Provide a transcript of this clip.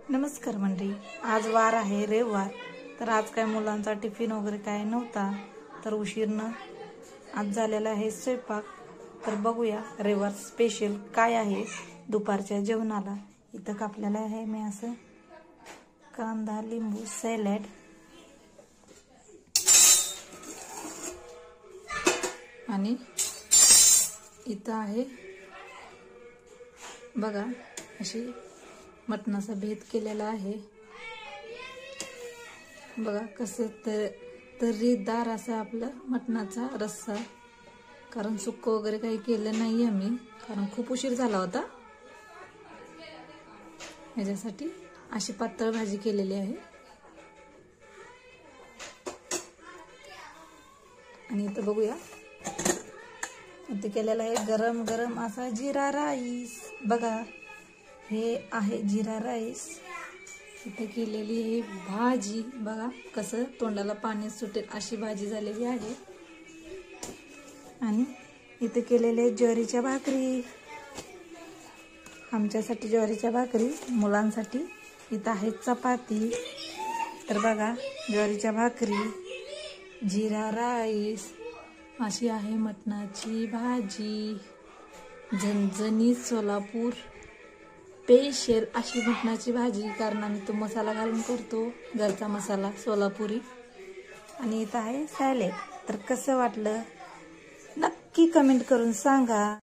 नमस्कार मंडळी, आज वार आहे रविवार. तर आज काय मुलांचा टिफिन वगैरे काय नव्हता, तर उशीरनं आज झालेला आहे स्वयंपाक. तर बघूया रविवार स्पेशल काय आहे दुपारच्या जेवणाला. इथं कापलेला आहे मी असं कांदा लिंबू सॅलड आणि इथं आहे बघा अशी मटणाचा भेद केलेला आहे. बघा कसं तर्रीदार असं आपलं मटणाचा रस्सा. कारण सुक्क वगैरे काही केलं नाही आम्ही, कारण खूप उशीर झाला होता. ह्याच्यासाठी अशी पातळ भाजी केलेली आहे. आणि इथं बघूया इथे केलेला आहे गरम गरम असा जिरा राईस. बघा हे आहे जिरा राईस. इथे केलेली आहे भाजी. बघा कसं तोंडाला पाणी सुटेल अशी भाजी झालेली आहे. आणि इथे केलेले ज्वारीच्या भाकरी. आमच्यासाठी ज्वारीच्या भाकरी, मुलांसाठी इथं आहे चपाती. तर बघा ज्वारीच्या भाकरी, जिरा राईस, अशी आहे मटणाची भाजी. झणझणीत सोलापूर स्पेशल अशी मटणाची भाजी. कारण आम्ही तो मसाला घालून करतो, घरचा मसाला सोलापुरी. आणि इथं आहे सॅलेड. तर कसं वाटलं नक्की कमेंट करून सांगा.